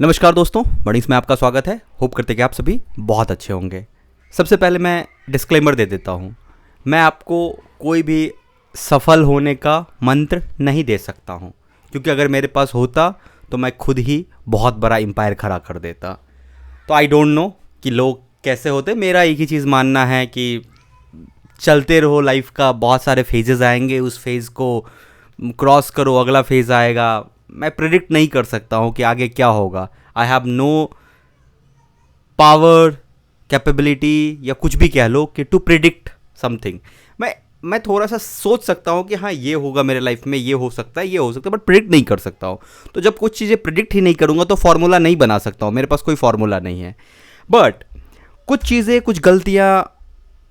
नमस्कार दोस्तों, बड़ीस में आपका स्वागत है। होप करते कि आप सभी बहुत अच्छे होंगे। सबसे पहले मैं डिस्क्लेमर दे देता हूँ, मैं आपको कोई भी सफल होने का मंत्र नहीं दे सकता हूँ, क्योंकि अगर मेरे पास होता तो मैं खुद ही बहुत बड़ा एम्पायर खड़ा कर देता। तो आई डोंट नो कि लोग कैसे होते। मेरा एक ही चीज़ मानना है कि चलते रहो, लाइफ का बहुत सारे फेजेस आएंगे, उस फेज़ को क्रॉस करो, अगला फेज़ आएगा। मैं प्रिडिक्ट नहीं कर सकता हूँ कि आगे क्या होगा। I have no power, capability या कुछ भी कह लो कि टू प्रिडिक्ट समथिंग। मैं थोड़ा सा सोच सकता हूँ कि हाँ ये होगा मेरे लाइफ में, ये हो सकता है, ये हो सकता है, बट प्रिडिक्ट नहीं कर सकता हूँ। तो जब कुछ चीज़ें प्रिडिक्ट ही नहीं करूँगा तो फार्मूला नहीं बना सकता हूँ, मेरे पास कोई फार्मूला नहीं है। बट कुछ चीज़ें, कुछ गलतियाँ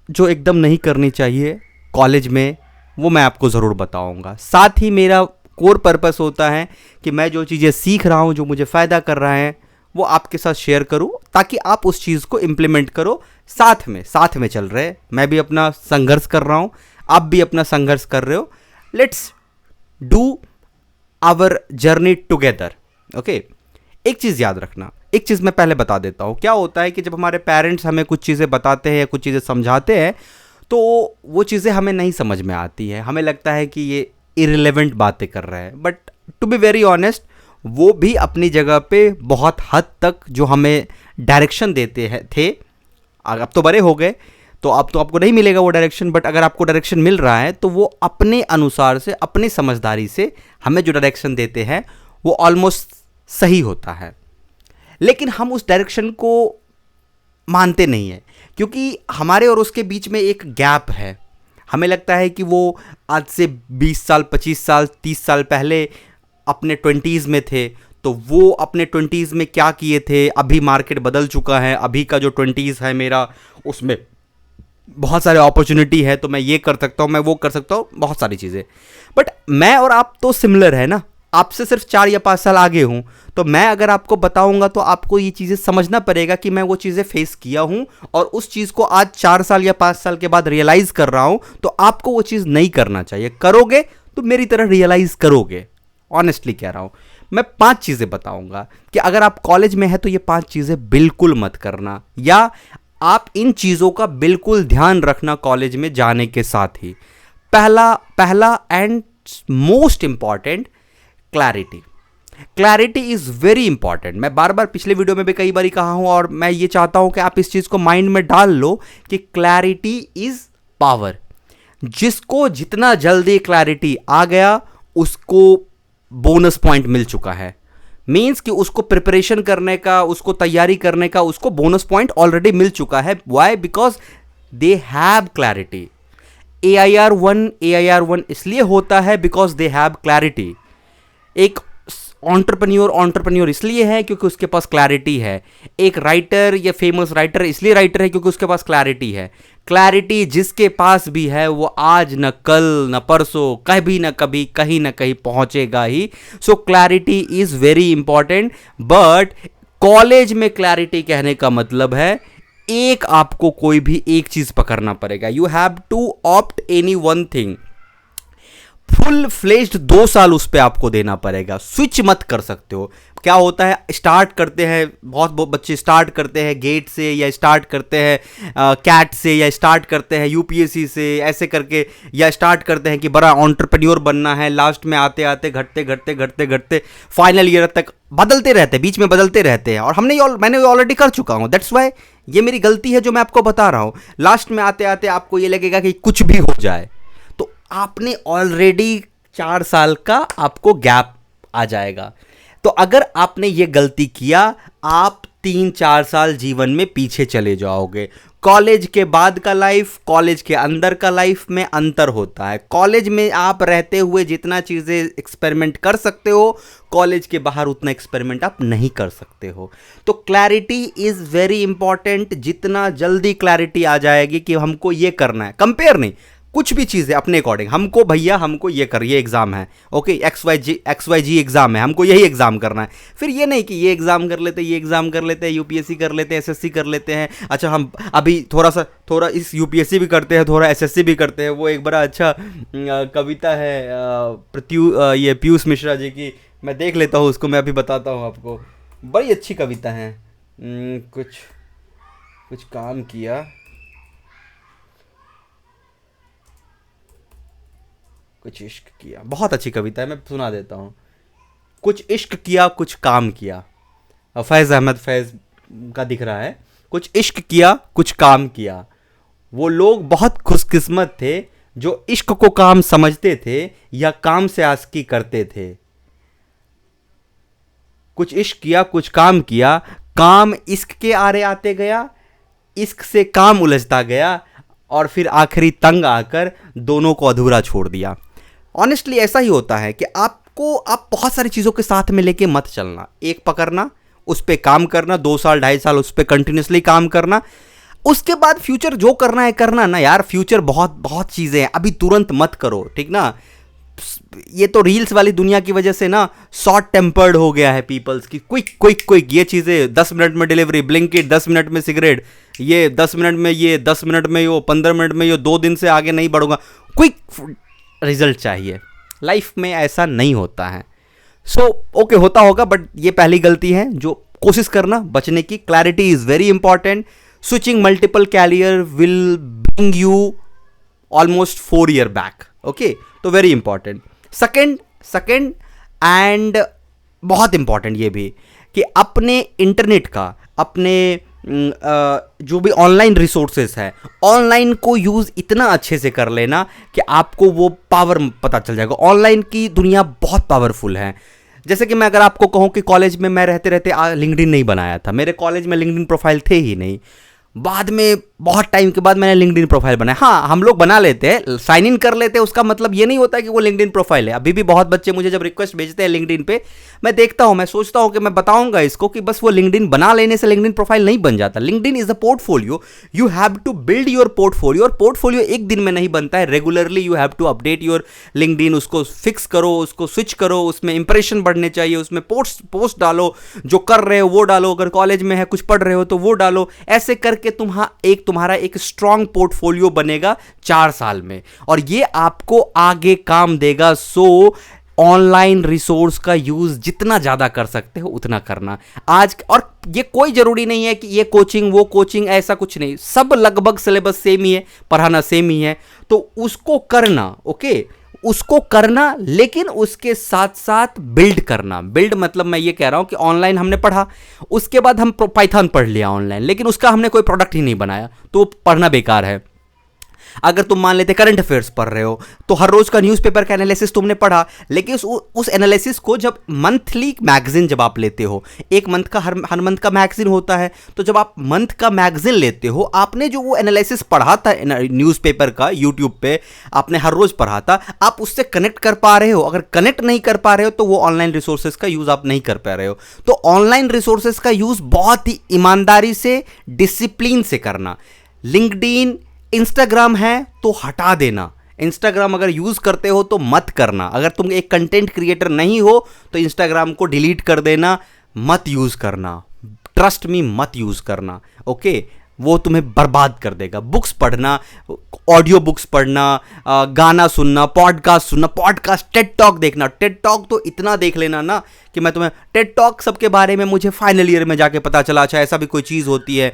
जो एकदम नहीं करनी चाहिए कॉलेज में, वो मैं आपको ज़रूर बताऊँगा। साथ ही मेरा कोर पर्पस होता है कि मैं जो चीज़ें सीख रहा हूँ, जो मुझे फ़ायदा कर रहा है, वो आपके साथ शेयर करूँ ताकि आप उस चीज़ को इम्प्लीमेंट करो। साथ में चल रहे हैं, मैं भी अपना संघर्ष कर रहा हूँ, आप भी अपना संघर्ष कर रहे हो। Let's do our journey together. Okay, एक चीज़ याद रखना, एक चीज़ मैं पहले बता देता हूँ। क्या होता है कि जब हमारे पेरेंट्स हमें कुछ चीज़ें बताते हैं या कुछ चीज़ें समझाते हैं तो वो चीज़ें हमें नहीं समझ में आती है, हमें लगता है कि ये इरिलेवेंट बातें कर रहा है। But to be very honest, वो भी अपनी जगह पे बहुत हद तक जो हमें डायरेक्शन देते हैं थे। अब तो बड़े हो गए तो अब तो आपको नहीं मिलेगा वो डायरेक्शन, बट अगर आपको डायरेक्शन मिल रहा है तो वो अपने अनुसार से, अपनी समझदारी से हमें जो डायरेक्शन देते हैं वो ऑलमोस्ट सही होता है। लेकिन हम उस डायरेक्शन को मानते नहीं हैं, क्योंकि हमारे और उसके बीच में एक गैप है। हमें लगता है कि वो आज से 20 साल, 25 साल, 30 साल पहले अपने 20s में थे, तो वो अपने 20s में क्या किए थे। अभी मार्केट बदल चुका है, अभी का जो 20s है मेरा, उसमें बहुत सारे अपॉर्चुनिटी है, तो मैं ये कर सकता हूँ, मैं वो कर सकता हूँ, बहुत सारी चीज़ें। बट मैं और आप तो सिमिलर है ना, आपसे सिर्फ 4 या 5 साल आगे हूँ। तो मैं अगर आपको बताऊंगा तो आपको ये चीज़ें समझना पड़ेगा कि मैं वो चीज़ें फेस किया हूँ और उस चीज़ को आज 4 साल या 5 साल के बाद रियलाइज़ कर रहा हूँ। तो आपको वो चीज़ नहीं करना चाहिए। करोगे तो मेरी तरह रियलाइज़ करोगे। ऑनेस्टली कह रहा हूँ। मैं 5 चीज़ें बताऊंगा कि अगर आप कॉलेज में है तो ये 5 चीज़ें बिल्कुल मत करना, या आप इन चीज़ों का बिल्कुल ध्यान रखना कॉलेज में जाने के साथ ही। पहला and most important, clarity. Clarity is very important. मैं बार बार पिछले वीडियो में भी कई बार कहा हूँ और मैं ये चाहता हूँ कि आप इस चीज़ को माइंड में डाल लो कि क्लैरिटी इज़ पावर। जिसको जितना जल्दी क्लैरिटी आ गया उसको बोनस पॉइंट मिल चुका है। मीन्स कि उसको प्रिपरेशन करने का, उसको तैयारी करने का, उसको बोनस पॉइंट ऑलरेडी मिल चुका है। Why? Because they have clarity. AIR1 इसलिए होता है बिकॉज दे हैव क्लैरिटी। एक ऑन्टरप्रन्योर इसलिए है क्योंकि उसके पास क्लैरिटी है। एक राइटर या फेमस राइटर इसलिए राइटर है क्योंकि उसके पास क्लैरिटी है। क्लैरिटी जिसके पास भी है वो आज न कल न परसों, कभी न कभी, कहीं न कहीं पहुंचेगा ही। So clarity is very important. But college में क्लैरिटी कहने का मतलब है एक आपको कोई भी एक चीज पकड़ना पड़ेगा। You have to opt any one thing. Full fledged 2 साल उस पर आपको देना पड़ेगा। स्विच मत कर सकते हो। क्या होता है, स्टार्ट करते हैं, बहुत बच्चे स्टार्ट करते हैं गेट से, या स्टार्ट करते हैं कैट से, या स्टार्ट करते हैं यूपीएससी से, ऐसे करके, या स्टार्ट करते हैं कि बड़ा एंटरप्रेन्योर बनना है। लास्ट में आते आते घटते फाइनल ईयर तक बदलते रहते हैं, बीच में बदलते रहते हैं। और मैंने ऑलरेडी कर चुका हूँ। दैट्स वाई ये मेरी गलती है जो मैं आपको बता रहा हूँ। लास्ट में आते आते आपको ये लगेगा कि कुछ भी हो जाए, तो आपने ऑलरेडी 4 साल का आपको गैप आ जाएगा। तो अगर आपने ये गलती किया, आप 3-4 साल जीवन में पीछे चले जाओगे। कॉलेज के बाद का लाइफ, कॉलेज के अंदर का लाइफ में अंतर होता है। कॉलेज में आप रहते हुए जितना चीज़ें एक्सपेरिमेंट कर सकते हो, कॉलेज के बाहर उतना एक्सपेरिमेंट आप नहीं कर सकते हो। तो क्लैरिटी इज़ वेरी इंपॉर्टेंट। जितना जल्दी क्लैरिटी आ जाएगी कि हमको ये करना है, कंपेयर नहीं, कुछ भी चीज़ है अपने अकॉर्डिंग, हमको भैया हमको ये एग्ज़ाम है, ओके, XYG एग्ज़ाम है, हमको यही एग्ज़ाम करना है। फिर ये नहीं कि ये एग्ज़ाम कर लेते, ये एग्ज़ाम कर लेते हैं, यूपीएससी कर लेते हैं, एसएससी कर लेते हैं। अच्छा, हम अभी थोड़ा इस यूपीएससी भी करते हैं, थोड़ा एसएससी भी करते हैं। वो एक बड़ा अच्छा कविता है ये पीयूष मिश्रा जी की, मैं देख लेता हूँ उसको, मैं अभी बताता हूँ आपको। बड़ी अच्छी कविता है। कुछ कुछ काम किया, कुछ इश्क किया, बहुत अच्छी कविता है, मैं सुना देता हूँ। कुछ इश्क किया कुछ काम किया, फैज़ अहमद फैज़ का दिख रहा है। कुछ इश्क किया कुछ काम किया, वो लोग बहुत खुशकिस्मत थे जो इश्क को काम समझते थे या काम से आशिकी करते थे। कुछ इश्क किया कुछ काम किया, काम इश्क के आरे आते गया, इश्क से काम उलझता गया, और फिर आखिरी तंग आकर दोनों को अधूरा छोड़ दिया। ऑनेस्टली ऐसा ही होता है कि आप बहुत सारी चीज़ों के साथ में लेके मत चलना। एक पकड़ना, उस पर काम करना, 2 साल 2.5 साल उस पर कंटिन्यूसली काम करना, उसके बाद फ्यूचर जो करना है करना ना यार। फ्यूचर बहुत बहुत चीज़ें हैं, अभी तुरंत मत करो, ठीक ना। ये तो रील्स वाली दुनिया की वजह से ना शॉर्ट टेम्पर्ड हो गया है पीपल्स की। क्विक क्विक क्विक, ये चीज़ें 10 मिनट में डिलीवरी, ब्लिंकिट 10 मिनट में सिगरेट, ये 10 मिनट में, ये 10 मिनट में, यो 15 मिनट में, यो 2 दिन से आगे नहीं बढ़ूंगा। क्विक रिजल्ट चाहिए, लाइफ में ऐसा नहीं होता है। सो ओके, होता होगा, बट ये पहली गलती है जो कोशिश करना बचने की। Clarity is very important. Switching multiple career will bring you almost 4 year back, okay, तो वेरी इंपॉर्टेंट। सेकेंड एंड बहुत इंपॉर्टेंट ये भी कि अपने इंटरनेट का, अपने जो भी ऑनलाइन रिसोर्सेस है, ऑनलाइन को यूज़ इतना अच्छे से कर लेना कि आपको वो पावर पता चल जाएगा। ऑनलाइन की दुनिया बहुत पावरफुल है। जैसे कि मैं अगर आपको कहूँ कि कॉलेज में मैं रहते रहते लिंक्डइन नहीं बनाया था, मेरे कॉलेज में लिंक्डइन प्रोफाइल थे ही नहीं। बाद में बहुत टाइम के बाद मैंने लिंक्डइन प्रोफाइल बनाया। हाँ, हम लोग बना लेते हैं, साइन इन कर लेते हैं, उसका मतलब ये नहीं होता कि वो लिंक्डइन प्रोफाइल है। अभी भी बहुत बच्चे मुझे जब रिक्वेस्ट भेजते हैं लिंक्डइन पे, मैं देखता हूँ, मैं सोचता हूँ कि मैं बताऊंगा इसको कि बस वो लिंक्डइन बना लेने से लिंक्डइन प्रोफाइल नहीं बन जाता। LinkedIn is a portfolio, you have to build your portfolio. और पोर्टफोलियो एक दिन में नहीं बनता है, regularly you have to update your LinkedIn. उसको फिक्स करो, उसको स्विच करो, उसमें इंप्रेशन बढ़ने चाहिए, उसमें पोस्ट डालो, जो कर रहे हो वो डालो, अगर कॉलेज में है कुछ पढ़ रहे हो तो वो डालो। ऐसे करके तुम्हारा एक स्ट्रॉन्ग पोर्टफोलियो बनेगा 4 साल में, और ये आपको आगे काम देगा। सो ऑनलाइन रिसोर्स का यूज जितना ज्यादा कर सकते हो उतना करना आज। और ये कोई जरूरी नहीं है कि ये कोचिंग वो कोचिंग, ऐसा कुछ नहीं, सब लगभग सिलेबस सेम ही है, पढ़ाना सेम ही है, तो उसको करना, ओके, उसको करना, लेकिन उसके साथ साथ बिल्ड करना। बिल्ड मतलब मैं ये कह रहा हूं कि ऑनलाइन हमने पढ़ा, उसके बाद हम पाइथन पढ़ लिया ऑनलाइन, लेकिन उसका हमने कोई प्रोडक्ट ही नहीं बनाया, तो पढ़ना बेकार है। अगर तुम मान लेते करंट अफेयर्स पढ़ रहे हो, तो हर रोज का न्यूज़पेपर का एनालिसिस तुमने पढ़ा, लेकिन उस एनालिसिस को जब मंथली मैगजीन जब आप लेते हो, एक मंथ का हर मंथ का मैगजीन होता है, तो जब आप मंथ का मैगजीन लेते हो, आपने जो वो एनालिसिस पढ़ा था न्यूज़पेपर का, यूट्यूब पे आपने हर रोज पढ़ा था, आप उससे कनेक्ट कर पा रहे हो। अगर कनेक्ट नहीं कर पा रहे हो तो वो ऑनलाइन रिसोर्सेज का यूज आप नहीं कर पा रहे हो। तो ऑनलाइन रिसोर्सेज का यूज बहुत ही ईमानदारी से, डिसिप्लिन से करना। लिंक्डइन, इंस्टाग्राम है तो हटा देना। इंस्टाग्राम अगर यूज़ करते हो तो मत करना। अगर तुम एक कंटेंट क्रिएटर नहीं हो तो इंस्टाग्राम को डिलीट कर देना, मत यूज़ करना, ट्रस्ट मी, मत यूज़ करना, ओके, वो तुम्हें बर्बाद कर देगा। बुक्स पढ़ना, ऑडियो बुक्स पढ़ना, गाना सुनना, पॉडकास्ट, टेड टॉक देखना। टेड टॉक तो इतना देख लेना ना कि मैं तुम्हें टेड टॉक सबके बारे में मुझे फाइनल ईयर में जाके पता चला, अच्छा ऐसा भी कोई चीज़ होती है।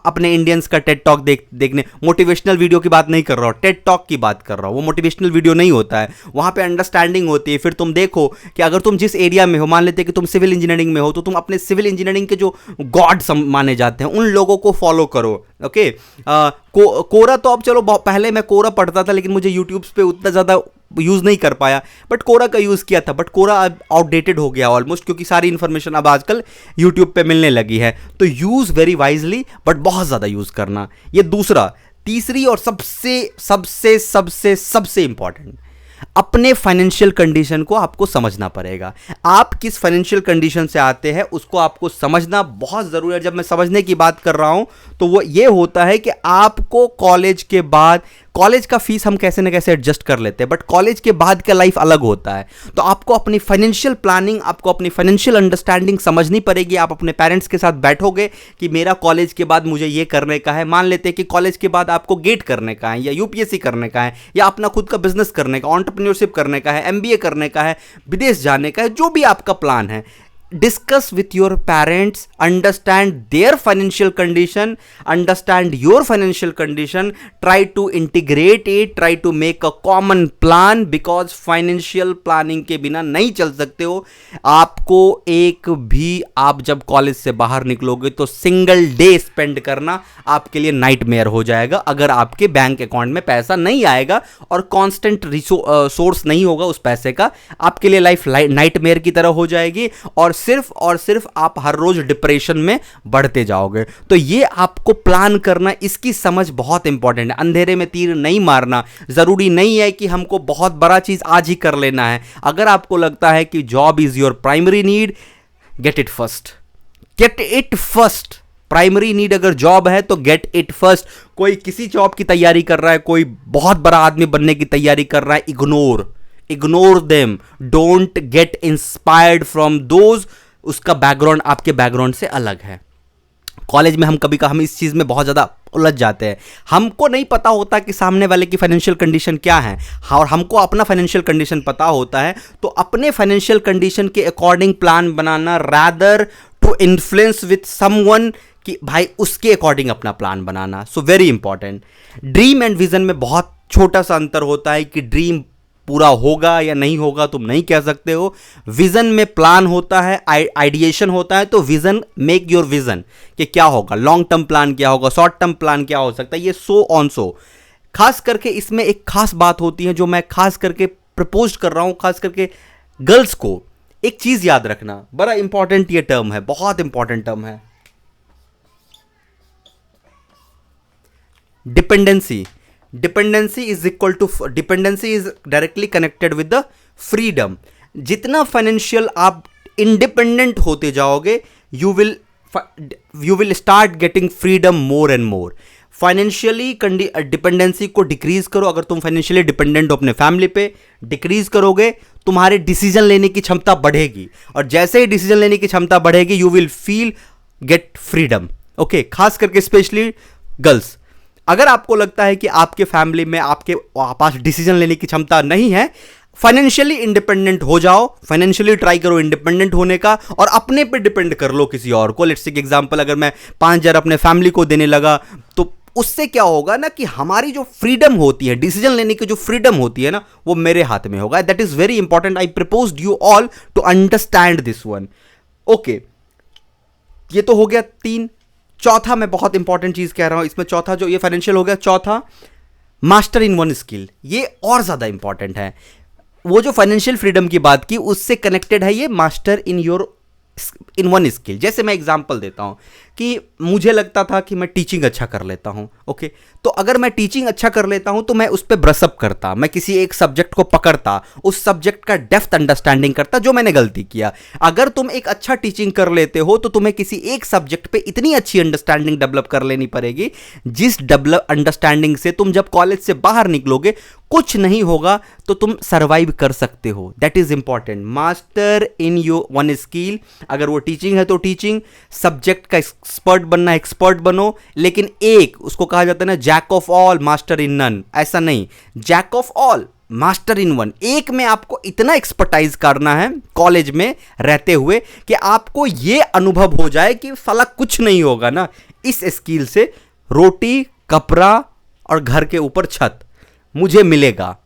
अपने इंडियंस का टेड टॉक देखने, मोटिवेशनल वीडियो की बात नहीं कर रहा हूँ, टेड टॉक की बात कर रहा हूँ। वो मोटिवेशनल वीडियो नहीं होता है, वहाँ पे अंडरस्टैंडिंग होती है। फिर तुम देखो कि अगर तुम जिस एरिया में हो, मान लेते कि तुम सिविल इंजीनियरिंग में हो, तो तुम अपने सिविल इंजीनियरिंग के जो गॉड माने जाते हैं उन लोगों को फॉलो करो, ओके। कोरा तो अब चलो, पहले मैं कोरा पढ़ता था, लेकिन मुझे यूट्यूब पे उतना ज़्यादा यूज़ नहीं कर पाया, बट कोरा का यूज़ किया था। बट कोरा अब आउटडेटेड हो गया ऑलमोस्ट, क्योंकि सारी इन्फॉर्मेशन अब आजकल यूट्यूब पे मिलने लगी है। तो यूज़ वेरी वाइजली, बट बहुत ज़्यादा यूज़ करना, ये दूसरा। तीसरी और सबसे सबसे सबसे सबसे इंपॉर्टेंट, अपने फाइनेंशियल कंडीशन को आपको समझना पड़ेगा। आप किस फाइनेंशियल कंडीशन से आते हैं उसको आपको समझना बहुत ज़रूरी है। जब मैं समझने की बात कर रहा हूं तो वो ये होता है कि आपको कॉलेज के बाद, कॉलेज का फीस हम कैसे ना कैसे एडजस्ट कर लेते हैं, बट कॉलेज के बाद का लाइफ अलग होता है। तो आपको अपनी फाइनेंशियल प्लानिंग, आपको अपनी फाइनेंशियल अंडरस्टैंडिंग समझनी पड़ेगी। आप अपने पेरेंट्स के साथ बैठोगे कि मेरा कॉलेज के बाद मुझे ये करने का है। मान लेते हैं कि कॉलेज के बाद आपको गेट करने का है, या यूपीएससी करने का है, या अपना खुद का बिजनेस करने का, एंटरप्रेन्योरशिप करने का है, एमबीए करने का है, विदेश जाने का है, जो भी आपका प्लान है, discuss with your parents, understand their financial condition, understand your financial condition, try to integrate it, try to make a common plan, because financial planning के बिना नहीं चल सकते हो। आपको एक भी, आप जब कॉलेज से बाहर निकलोगे तो सिंगल डे स्पेंड करना आपके लिए नाइटमेयर हो जाएगा, अगर आपके बैंक अकाउंट में पैसा नहीं आएगा और कांस्टेंट सोर्स नहीं होगा उस पैसे का, आपके लिए लाइफ नाइटमेयर की तरह हो जाएगी और सिर्फ आप हर रोज डिप्रेशन में बढ़ते जाओगे। तो ये आपको प्लान करना, इसकी समझ बहुत इंपॉर्टेंट है। अंधेरे में तीर नहीं मारना, जरूरी नहीं है कि हमको बहुत बड़ा चीज आज ही कर लेना है। अगर आपको लगता है कि job is your primary need, get it first, get it first. Primary need अगर जॉब है तो गेट इट फर्स्ट। कोई किसी जॉब की तैयारी कर रहा है, कोई बहुत बड़ा आदमी बनने की तैयारी कर रहा है, ignore them, don't get inspired from those. उसका बैकग्राउंड आपके बैकग्राउंड से अलग है। कॉलेज में हम इस चीज में बहुत ज्यादा उलझ जाते हैं। हमको नहीं पता होता कि सामने वाले की फाइनेंशियल कंडीशन क्या है, और हमको अपना फाइनेंशियल कंडीशन पता होता है, तो अपने फाइनेंशियल कंडीशन के अकॉर्डिंग प्लान बनाना, rather to influence with someone कि भाई उसके अकॉर्डिंग अपना प्लान बनाना। So very important. Dream and vision में बहुत छोटा सा अंतर होता है कि ड्रीम पूरा होगा या नहीं होगा तुम नहीं कह सकते हो। विजन में प्लान होता है, आइडिएशन होता है, तो विजन, मेक योर विजन कि क्या होगा, लॉन्ग टर्म प्लान क्या होगा, शॉर्ट टर्म प्लान क्या हो सकता है, ये सो ऑन सो। खास करके इसमें एक खास बात होती है जो मैं खास करके प्रपोज कर रहा हूं, खास करके गर्ल्स को। एक चीज याद रखना, बड़ा इंपॉर्टेंट ये टर्म है, बहुत इंपॉर्टेंट टर्म है, dependency. Dependency is directly connected with the freedom. जितना फाइनेंशियल आप इंडिपेंडेंट होते जाओगे, you will start getting freedom more and more. Financially dependency को डिक्रीज करो। अगर तुम फाइनेंशियली डिपेंडेंट हो अपने फैमिली पे, डिक्रीज करोगे, तुम्हारे डिसीजन लेने की क्षमता बढ़ेगी, और जैसे ही डिसीजन लेने की क्षमता बढ़ेगी, you will feel get freedom. Okay, खास करके स्पेशली गर्ल्स, अगर आपको लगता है कि आपके फैमिली में आपके पास डिसीजन लेने की क्षमता नहीं है, फाइनेंशियली इंडिपेंडेंट हो जाओ, फाइनेंशियली ट्राई करो इंडिपेंडेंट होने का, और अपने पे डिपेंड कर लो किसी और को। लेट्स से एग्जांपल, अगर मैं 5,000 अपने फैमिली को देने लगा, तो उससे क्या होगा ना कि हमारी जो फ्रीडम होती है, डिसीजन लेने की जो फ्रीडम होती है ना, वो मेरे हाथ में होगा। That is very important. I proposed you all to understand this one. Okay, ये तो हो गया 3। चौथा, मैं बहुत इंपॉर्टेंट चीज कह रहा हूं इसमें, चौथा जो ये फाइनेंशियल हो गया, चौथा मास्टर इन वन स्किल। ये और ज्यादा इंपॉर्टेंट है। वो जो फाइनेंशियल फ्रीडम की बात की, उससे कनेक्टेड है ये मास्टर इन वन स्किल। जैसे मैं एग्जांपल देता हूं कि मुझे लगता था कि मैं टीचिंग अच्छा कर लेता हूं। ओके, तो अगर मैं टीचिंग अच्छा कर लेता हूं तो मैं उस पर ब्रशअप करता, मैं किसी एक सब्जेक्ट को पकड़ता, उस सब्जेक्ट का डेप्थ अंडरस्टैंडिंग करता, जो मैंने गलती किया। अगर तुम एक अच्छा टीचिंग कर लेते हो तो तुम्हें किसी एक सब्जेक्ट पे इतनी अच्छी अंडरस्टैंडिंग डेवलप कर लेनी पड़ेगी, जिस डेवलप अंडरस्टैंडिंग से तुम जब कॉलेज से बाहर निकलोगे, कुछ नहीं होगा तो तुम सर्वाइव कर सकते हो। That is important. Master in your one skill. अगर वो टीचिंग है तो टीचिंग, सब्जेक्ट का एक्सपर्ट बनना, एक्सपर्ट बनो, लेकिन एक, उसको कहा जाता है ना, jack of all master in none. ऐसा नहीं, jack of all master in one. एक में आपको इतना एक्सपर्टाइज करना है कॉलेज में रहते हुए कि आपको यह अनुभव हो जाए कि साला कुछ नहीं होगा ना इस स्किल से, रोटी कपड़ा और घर के ऊपर छत मुझे मिलेगा।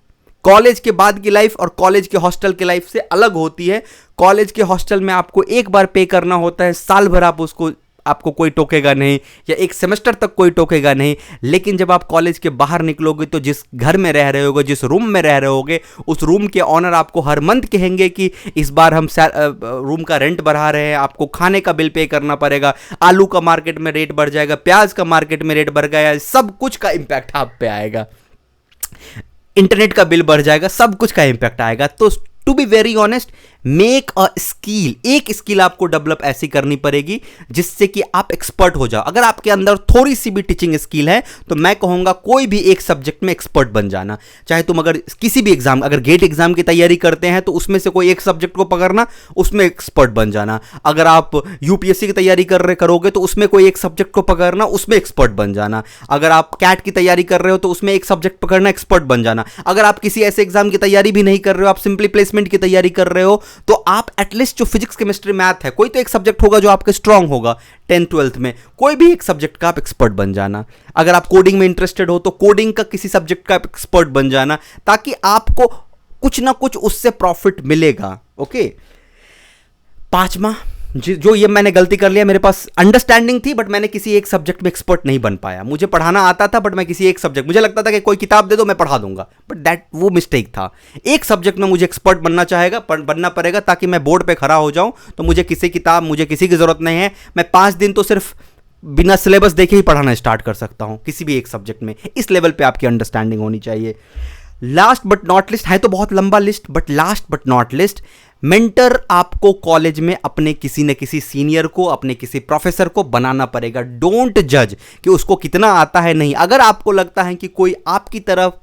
कॉलेज के बाद की लाइफ और कॉलेज के हॉस्टल की लाइफ से अलग होती है। कॉलेज के हॉस्टल में आपको एक बार पे करना होता है, साल भर आपको कोई टोकेगा नहीं, या एक सेमेस्टर तक कोई टोकेगा नहीं। लेकिन जब आप कॉलेज के बाहर निकलोगे तो जिस घर में रह रहे होगे, जिस रूम में रह रहे होगे, उस रूम के ऑनर आपको हर मंथ कहेंगे कि इस बार हम रूम का रेंट बढ़ा रहे हैं, आपको खाने का बिल पे करना पड़ेगा, आलू का मार्केट में रेट बढ़ जाएगा, प्याज का मार्केट में रेट बढ़ गया, सब कुछ का इंपैक्ट आप पे आएगा, इंटरनेट का बिल बढ़ जाएगा, सब कुछ का इंपैक्ट आएगा। तो to be very honest, make a skill. एक स्किल आपको डेवलप ऐसी करनी पड़ेगी जिससे कि आप एक्सपर्ट हो जाओ। अगर आपके अंदर थोड़ी सी भी टीचिंग स्किल है तो मैं कहूंगा कोई भी एक सब्जेक्ट में एक्सपर्ट बन जाना। चाहे तुम अगर किसी भी एग्जाम, अगर गेट एग्जाम की तैयारी करते हैं तो उसमें से कोई एक सब्जेक्ट को पकड़ना, उसमें एक्सपर्ट बन जाना। अगर आप यूपीएससी की तैयारी करोगे तो उसमें कोई एक सब्जेक्ट को पकड़ना, उसमें एक्सपर्ट बन जाना। अगर आप कैट की तैयारी कर रहे हो तो उसमें एक सब्जेक्ट पकड़ना, एक्सपर्ट बन जाना। अगर आप किसी ऐसे एग्जाम की तैयारी भी नहीं कर रहे हो, आप सिंपली प्लेसमेंट की तैयारी कर रहे हो, तो आप एटलीस्ट जो फिजिक्स केमिस्ट्री मैथ है, कोई तो एक सब्जेक्ट होगा जो आपके स्ट्रांग होगा 10th-12th में, कोई भी एक सब्जेक्ट का आप एक्सपर्ट बन जाना। अगर आप कोडिंग में इंटरेस्टेड हो तो कोडिंग का किसी सब्जेक्ट का एक्सपर्ट बन जाना, ताकि आपको कुछ ना कुछ उससे प्रॉफिट मिलेगा। ओके, पांचवा, जो ये मैंने गलती कर लिया, मेरे पास अंडरस्टैंडिंग थी बट मैंने किसी एक सब्जेक्ट में एक्सपर्ट नहीं बन पाया। मुझे पढ़ाना आता था बट मैं किसी एक सब्जेक्ट, मुझे लगता था कि कोई किताब दे दो मैं पढ़ा दूंगा, बट वो मिस्टेक था। एक सब्जेक्ट में मुझे एक्सपर्ट बनना पड़ेगा ताकि मैं बोर्ड पे खड़ा हो जाऊं, तो मुझे किसी किताब, मुझे किसी की जरूरत नहीं है। मैं 5 दिन तो सिर्फ बिना सिलेबस देखे ही पढ़ाना स्टार्ट कर सकता हूं किसी भी एक सब्जेक्ट में। इस लेवल पे आपकी अंडरस्टैंडिंग होनी चाहिए। लास्ट बट नॉट लिस्ट, है तो बहुत लंबा list, but last but not list, mentor आपको कॉलेज में अपने किसी न किसी सीनियर को, अपने किसी प्रोफेसर को बनाना पड़ेगा। डोंट जज कि उसको कितना आता है, नहीं। अगर आपको लगता है कि कोई आपकी तरफ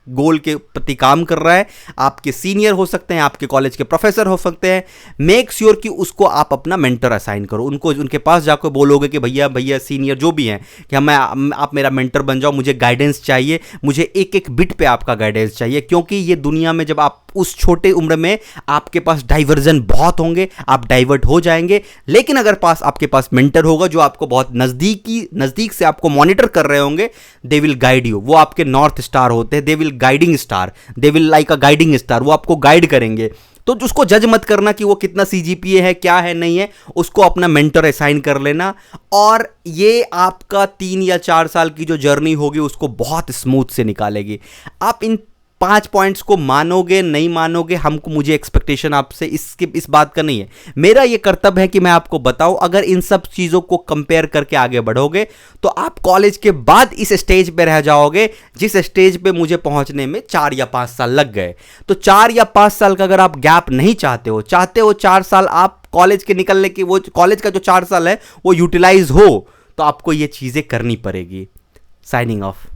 गोल के प्रति काम कर रहा है, आपके सीनियर हो सकते हैं, आपके कॉलेज के प्रोफेसर हो सकते हैं, मेक श्योर कि उसको आप अपना मेंटर असाइन करो। उनके पास जाकर बोलोगे कि भैया सीनियर जो भी हैं, कि आप मेरा मेंटर बन जाओ, मुझे गाइडेंस चाहिए, मुझे एक एक बिट पे आपका गाइडेंस चाहिए। क्योंकि ये दुनिया में जब आप उस छोटे उम्र में, आपके पास डाइवर्जन बहुत होंगे, आप डाइवर्ट हो जाएंगे। लेकिन अगर आपके पास मेंटर होगा जो आपको बहुत नज़दीक से आपको मॉनिटर कर रहे होंगे, दे विल गाइड यू। वो आपके नॉर्थ स्टार होते हैं, they will guiding star, they will like a guiding star. वो आपको गाइड करेंगे। तो उसको जज मत करना कि वो कितना CGPA है, क्या है, नहीं है। उसको अपना मेंटर असाइन कर लेना, और ये आपका 3 या 4 साल की जो जर्नी होगी उसको बहुत स्मूथ से निकालेगी। आप इन 5 पॉइंट्स को मानोगे नहीं मानोगे, मुझे एक्सपेक्टेशन आपसे इस बात का नहीं है। मेरा ये कर्तव्य है कि मैं आपको बताऊं। अगर इन सब चीज़ों को कंपेयर करके आगे बढ़ोगे तो आप कॉलेज के बाद इस स्टेज पे रह जाओगे जिस स्टेज पे मुझे पहुंचने में 4 या 5 साल लग गए। तो 4 या 5 साल का अगर आप गैप नहीं चाहते हो 4 साल आप कॉलेज के निकलने की, वो कॉलेज का जो 4 साल है वो यूटिलाइज हो, तो आपको ये चीज़ें करनी पड़ेगी। Signing off.